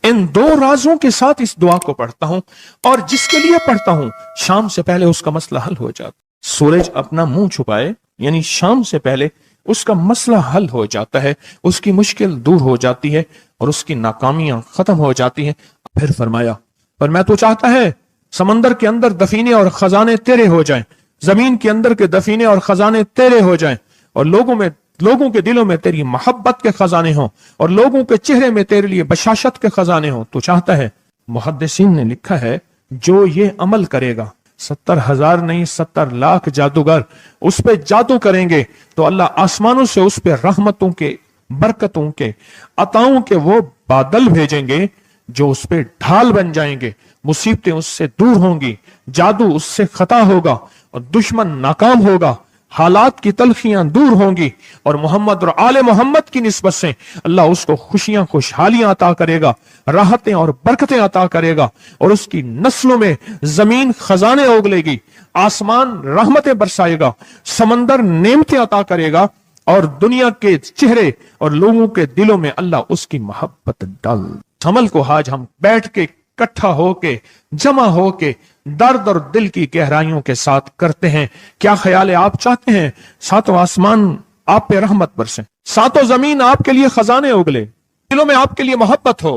इन दो राजों के साथ इस दुआ को पढ़ता हूं, और जिसके लिए पढ़ता हूं शाम से पहले उसका मसला हल हो जाता। सूरज अपना मुंह छुपाए यानी शाम से पहले उसका मसला हल हो जाता है, उसकी मुश्किल दूर हो जाती है और उसकी नाकामियां खत्म हो जाती हैं। फिर फरमाया, पर मैं तो चाहता है समंदर के अंदर दफीने और खजाने तेरे हो जाएं, जमीन के अंदर के दफीने और खजाने तेरे हो जाएं, और लोगों के दिलों में तेरी मोहब्बत के खजाने हों, और लोगों के चेहरे में तेरे लिए बशाशत के खजाने हों। तो चाहता है, मुहद्दिसीन ने लिखा है, जो ये अमल करेगा 70,000 नहीं 70 लाख जादूगर उस पे जादू करेंगे तो अल्लाह आसमानों से उस पे रहमतों के, बरकतों के, अताओं के वो बादल भेजेंगे जो उस पे ढाल बन जाएंगे। मुसीबतें उससे दूर होंगी, जादू उससे खता होगा और दुश्मन नाकाम होगा, हालात की तलखियां दूर होंगी, और मोहम्मद और आले मोहम्मद की निस्बत से अल्लाह उसको खुशियां, खुशहालियां अता करेगा, राहतें और बरकतें अता करेगा, और उसकी नस्लों में जमीन खजाने उगलेगी, आसमान रहमतें बरसाएगा, समंदर नेमतें अता करेगा, और दुनिया के चेहरे और लोगों के दिलों में अल्लाह उसकी मोहब्बत डाल। अमल को आज हम बैठ के इकट्ठा होके, जमा होके, दर्द और दिल की गहराइयों के साथ करते हैं। क्या ख्याल है? आप चाहते हैं सातों आसमान आप पे रहमत बरसे, सातों जमीन आपके लिए खजाने उगले, दिलों में आपके लिए मोहब्बत हो,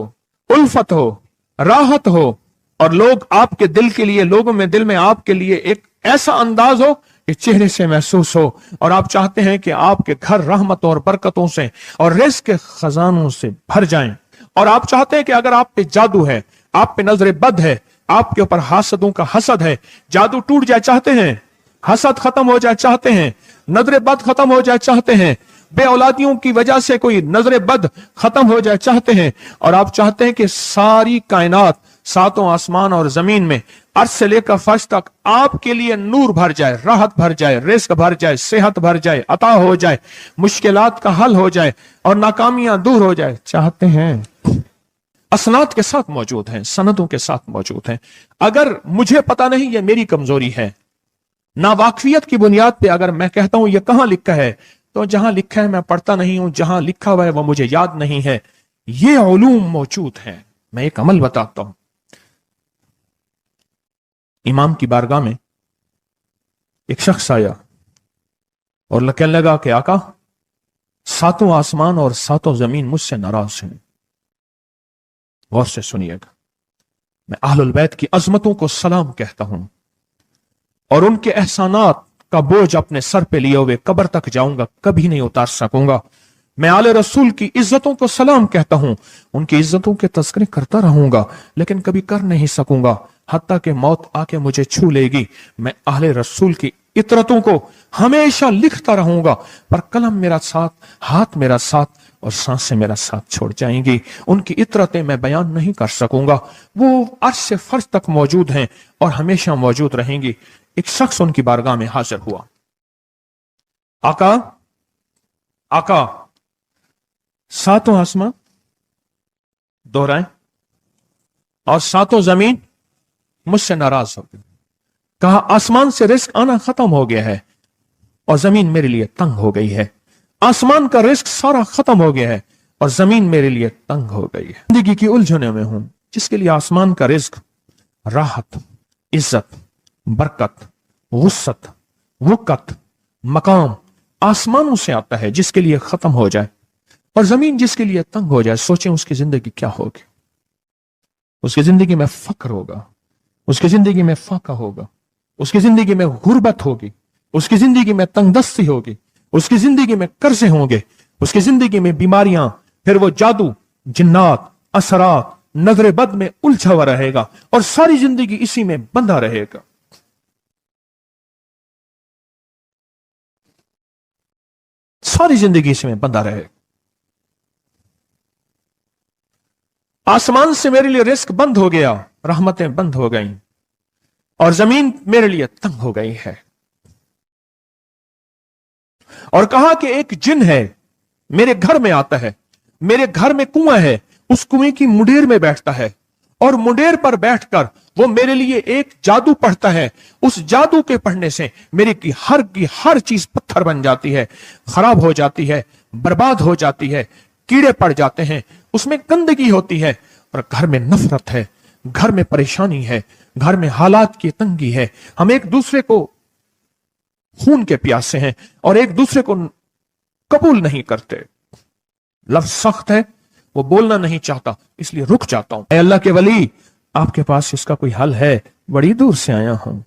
उल्फत हो, राहत हो, और लोग आपके दिल के लिए, लोगों में दिल में आपके लिए एक ऐसा अंदाज हो कि चेहरे से महसूस हो, और आप चाहते हैं कि आपके घर रहमतों और बरकतों से और रिज़्क़ के खजानों से भर जाएं, और आप चाहते हैं कि अगर आप पे जादू है, आप पे नजर बद है, आपके ऊपर हासदों का हसद है, जादू टूट जाए चाहते हैं, हसद खत्म हो जाए चाहते हैं, नजर बद खत्म हो जाए चाहते हैं, बे औलादियों की वजह से कोई नजर बद खत्म हो जाए चाहते हैं, और आप चाहते हैं कि सारी कायनात, सातों आसमान और जमीन में अर्श से लेकर फर्श तक आपके लिए नूर भर जाए, राहत भर जाए, रिज़्क़ भर जाए, सेहत भर जाए, अता हो जाए, मुश्किलात का हल हो जाए और नाकामियां दूर हो जाए चाहते हैं। असनाद के साथ मौजूद हैं, सनदों के साथ मौजूद हैं। अगर मुझे पता नहीं, ये मेरी कमजोरी है, ना वाकफियत की बुनियाद पे अगर मैं कहता हूं ये कहां लिखा है, तो जहां लिखा है मैं पढ़ता नहीं हूं, जहां लिखा हुआ है वो मुझे याद नहीं है। ये उलूम मौजूद हैं। मैं एक अमल बताता हूं। इमाम की बारगाह में एक शख्स आया और कहने लगा कि आका, सातों आसमान और सातों जमीन मुझसे नाराज हैं। गौर से सुनिएगा, मैं अहलुल बैत की अजमतों को सलाम कहता हूं और उनके एहसानात का बोझ अपने सर पे लिए हुए कब्र तक जाऊंगा, कभी नहीं उतार सकूंगा। मैं आले रसूल की इज्जतों को सलाम कहता हूं, उनकी इज्जतों के तस्करे करता रहूंगा, लेकिन कभी कर नहीं सकूंगा, हत्ता कि मौत आके मुझे छू लेगी। मैं आले रसूल की इतरतों को हमेशा लिखता रहूंगा, पर कलम मेरा साथ, हाथ मेरा साथ और सांसें मेरा साथ छोड़ जाएंगी। उनकी इतरतें मैं बयान नहीं कर सकूंगा। वो अर्श से फर्श तक मौजूद हैं और हमेशा मौजूद रहेंगी। एक शख्स उनकी बारगाह में हाजिर हुआ। आका, आका, सातों आसमां दोहराएं और सातों जमीन मुझसे नाराज हो गई। कहा, आसमान से रिज़्क़ आना खत्म हो गया है और जमीन मेरे लिए तंग हो गई है। आसमान का रिज़्क़ सारा खत्म हो गया है और जमीन मेरे लिए तंग हो गई है। जिंदगी की उलझनों में हूं, जिसके लिए आसमान का रिज़्क़, राहत, इज्जत, बरकत, वुसअत, वक़्त, मकाम आसमानों से आता है, जिसके लिए खत्म हो जाए और जमीन जिसके लिए तंग हो जाए। सोचें उसकी जिंदगी क्या होगी। उसकी जिंदगी में फक्र होगा, उसकी जिंदगी में फाका होगा, उसकी जिंदगी में गुर्बत होगी, उसकी जिंदगी में तंगदस्ती होगी, उसकी जिंदगी में कर्जे होंगे, उसकी जिंदगी में बीमारियां, फिर वो जादू, जिन्नात, असरात, नजर बद में उलझा हुआ रहेगा और सारी जिंदगी इसी में बंधा रहेगा। सारी जिंदगी इसी में बंधा रहेगा। आसमान से मेरे लिए रिज़्क़ बंद हो गया, रहमतें बंद हो गईं और जमीन मेरे लिए तंग हो गई है। और कहा कि एक जिन है, मेरे घर में आता है, मेरे घर में कुआं है, उस कुएं की मुंडेर में बैठता है और मुंडेर पर बैठकर वो मेरे लिए एक जादू पढ़ता है। उस जादू के पढ़ने से मेरी की हर चीज पत्थर बन जाती है, खराब हो जाती है, बर्बाद हो जाती है, कीड़े पड़ जाते हैं, उसमें गंदगी होती है और घर में नफरत है, घर में परेशानी है, घर में हालात की तंगी है, हम एक दूसरे को खून के प्यासे हैं और एक दूसरे को कबूल नहीं करते। लफ्ज सख्त है, वो बोलना नहीं चाहता, इसलिए रुक जाता हूं। ऐ अल्लाह के वली, आपके पास इसका कोई हल है? बड़ी दूर से आया हूं।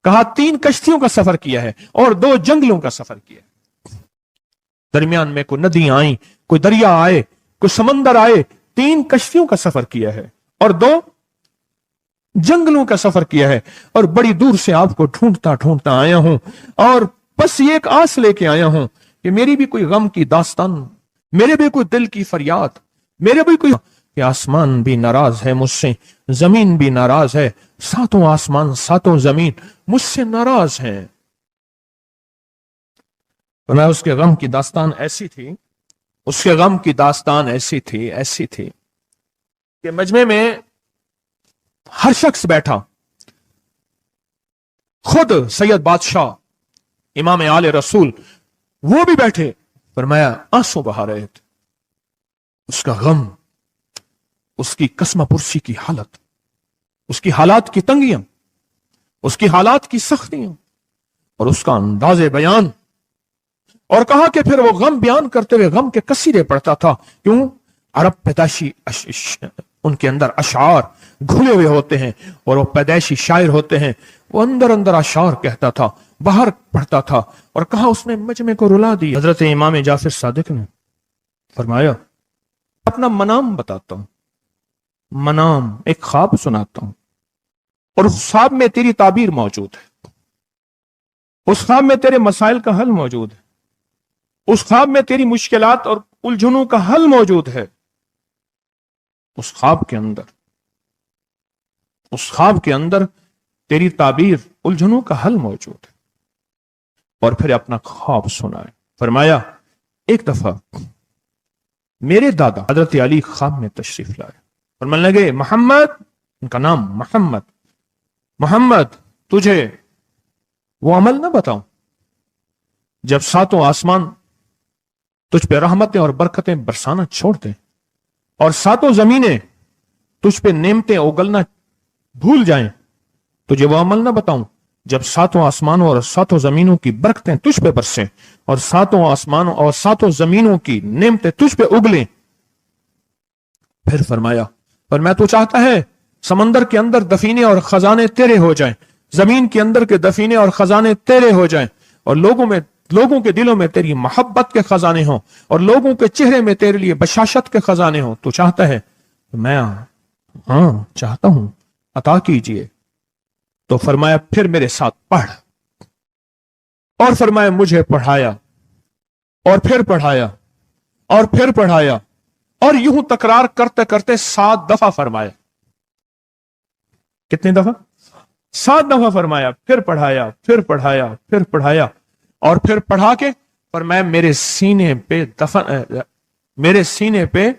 कहा 3 कश्तियों का सफर किया है और 2 जंगलों का सफर किया है। दरमियान में कोई नदी आई, कोई दरिया आए, कोई समंदर आए। 3 कश्तियों का सफर किया है और 2 जंगलों का सफर किया है और बड़ी दूर से आपको ढूंढता ढूंढता आया हूं और बस ये एक आस लेके आया हूं कि मेरी भी कोई गम की दास्तान, मेरे भी कोई दिल की फरियाद, मेरे भी कोई कि आसमान भी नाराज है मुझसे, जमीन भी नाराज है, 7 आसमान 7 जमीन मुझसे नाराज हैं। तो मैं उसके गम की दास्तान ऐसी थी, उसके गम की दास्तान ऐसी थी कि मजमे में हर शख्स बैठा, खुद सैयद बादशाह इमाम आले रसूल वो भी बैठे, फरमाया आंसू बहा रहे थे। उसका गम, उसकी कसम पुरसी की हालत, उसकी हालात की तंगियां, उसकी हालात की सख्तियां और उसका अंदाजे बयान। और कहा कि फिर वो गम बयान करते हुए गम के कसीरे पढ़ता था। क्यों? अरब पैदाशी उनके अंदर अशार घुले हुए होते हैं और वो पैदाइशी शायर होते हैं। वो अंदर अंदर अशार कहता था, बाहर पढ़ता था। और कहा उसने मजमे को रुला दिया। हजरत इमाम जाफर सादिक ने फरमाया, अपना मनाम बताता हूं, मनाम एक ख्वाब सुनाता हूं और उस ख्वाब में तेरी ताबीर मौजूद है, उस ख्वाब में तेरे मसाइल का हल मौजूद है, उस ख्वाब में तेरी मुश्किलात और उलझनों का हल मौजूद है। उस ख्वाब के अंदर तेरी ताबीर, उलझनों का हल मौजूद है। और फिर अपना ख्वाब सुनाए। फरमाया, एक दफा मेरे दादा हजरत अली ख्वाब में तशरीफ लाए और मन लगे, मोहम्मद, उनका नाम मोहम्मद, मोहम्मद तुझे वो अमल ना बताऊं जब 7 आसमान तुझ पे रहमतें और बरकतें बरसाना छोड़ दें और 7 जमीनें तुझ पे नेमतें उगलना भूल जाएं। तुझे वो अमल ना बताऊं जब 7 आसमानों और 7 जमीनों की बरकतें तुझ पे बरसें और 7 आसमानों और 7 जमीनों की नेमतें तुझ पे उगलें। फिर फरमाया, पर मैं तो चाहता है समंदर के अंदर दफीने और खजाने तेरे हो जाएं, जमीन के अंदर के दफीने और खजाने तेरे हो जाएं और लोगों के दिलों में तेरी मोहब्बत के खजाने हों और लोगों के चेहरे में तेरे लिए बशाशत के खजाने हों। तो चाहता है? तो मैं हाँ चाहता हूं, अता कीजिए। तो फरमाया, फिर मेरे साथ पढ़। और फरमाया, मुझे पढ़ाया और फिर पढ़ाया और फिर पढ़ाया और यूं तकरार करते करते 7 दफा फरमाया। कितनी दफा? 7 दफा फरमाया। फिर पढ़ाया, फिर पढ़ाया, फिर पढ़ाया और फिर पढ़ा के फरमाया, मेरे सीने पे